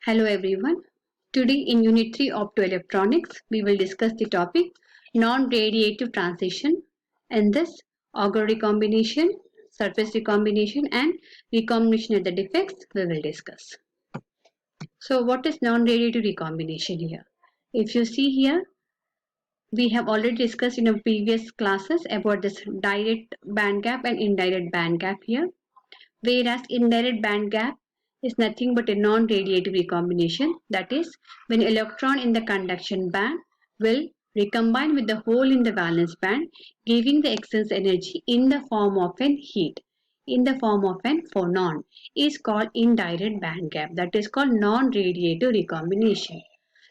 Hello everyone. Today in Unit 3 Optoelectronics, we will discuss the topic non-radiative transition. In this, Auger recombination, surface recombination and recombination at the defects we will discuss. So what is non-radiative recombination here? If you see here, we have already discussed in our previous classes about this direct band gap and indirect band gap here. Whereas indirect band gap is nothing but a non-radiative recombination, that is, when electron in the conduction band will recombine with the hole in the valence band, giving the excess energy in the form of an heat, in the form of an phonon, is called indirect band gap, that is called non-radiative recombination.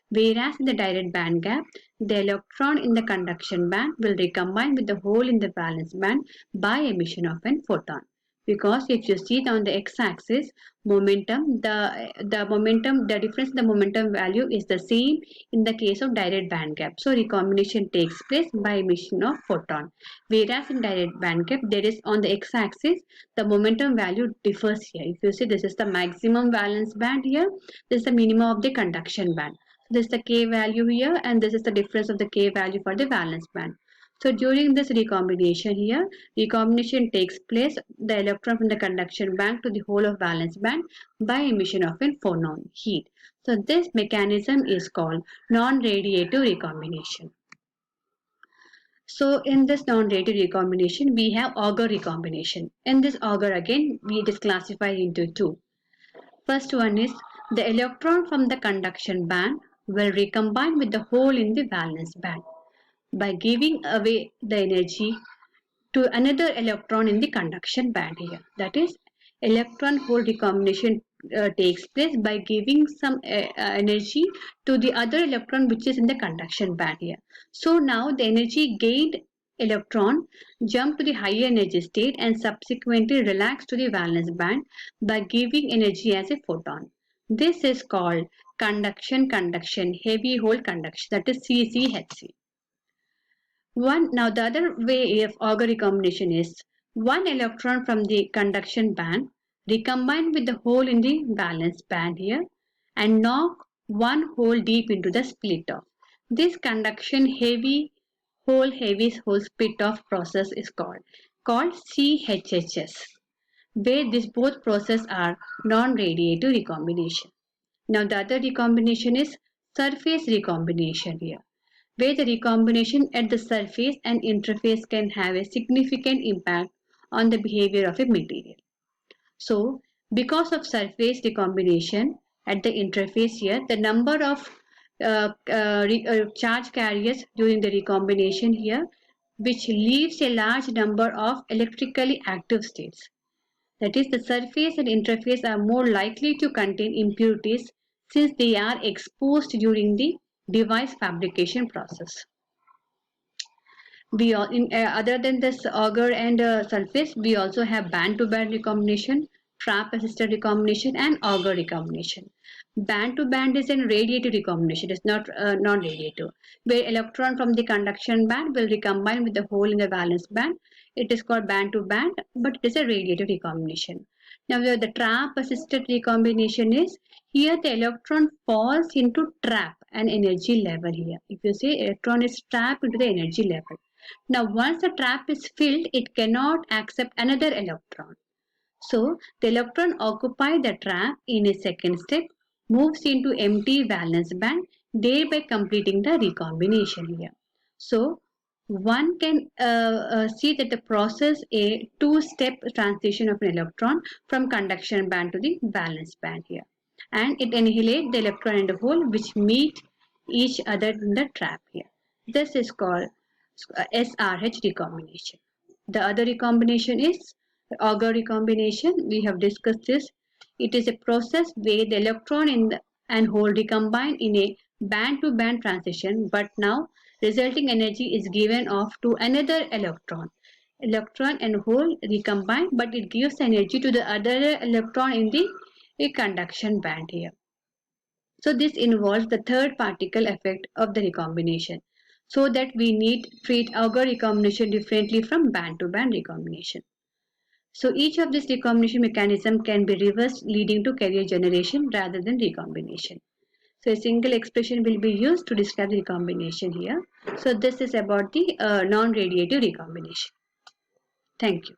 Whereas in the direct band gap, the electron in the conduction band will recombine with the hole in the valence band by emission of an photon. Because if you see on the x-axis, momentum, the difference in the momentum value is the same in the case of direct band gap. So recombination takes place by emission of photon. Whereas in direct band gap, there is on the x-axis, the momentum value differs here. If you see, this is the maximum valence band here, this is the minimum of the conduction band. This is the K value here and this is the difference of the K value for the valence band. So during this recombination here, recombination takes place the electron from the conduction band to the whole of valence band by emission of a phonon heat. So this mechanism is called non-radiative recombination. So in this non-radiative recombination, we have Auger recombination. In this Auger again, it is classified into two. First one is the electron from the conduction band will recombine with the hole in the valence band by giving away the energy to another electron in the conduction band here. That is, electron hole recombination takes place by giving some energy to the other electron which is in the conduction band here. So now the energy gained electron jump to the higher energy state and subsequently relax to the valence band by giving energy as a photon. This is called conduction heavy hole conduction, that is CCHC. Now the other way of Auger recombination is one electron from the conduction band recombine with the hole in the valence band here and knock one hole deep into the split off. This conduction heavy hole split off process is called CHHS, where these both processes are non-radiative recombination. Now the other recombination is surface recombination here, where the recombination at the surface and interface can have a significant impact on the behavior of a material. So, because of surface recombination at the interface here, the number of charge carriers during the recombination here, which leaves a large number of electrically active states. That is, the surface and interface are more likely to contain impurities since they are exposed during the device fabrication process. Other than this Auger and surface, we also have band-to-band recombination, trap-assisted recombination, and Auger recombination. Band-to-band is a radiative recombination, it's not non-radiative, where electron from the conduction band will recombine with the hole in the valence band. It is called band-to-band, but it is a radiative recombination. Now, where the trap-assisted recombination is, here the electron falls into trap, an energy level here. If you say electron is trapped into the energy level. Now, once the trap is filled, it cannot accept another electron. So, the electron occupy the trap in a second step, moves into empty valence band, thereby completing the recombination here. So, one can see that the process a two-step transition of an electron from conduction band to the valence band here. And it annihilates the electron and the hole which meet each other in the trap here. This is called SRH recombination. The other recombination is Auger recombination. We have discussed this. It is a process where the electron and hole recombine in a band-to-band transition, but now resulting energy is given off to another electron. Electron and hole recombine, but it gives energy to the other electron in the conduction band here. So this involves the third particle effect of the recombination, so that we need treat Auger recombination differently from band-to-band recombination. So each of this recombination mechanism can be reversed, leading to carrier generation rather than recombination. So a single expression will be used to describe the recombination here. So this is about the non-radiative recombination. Thank you.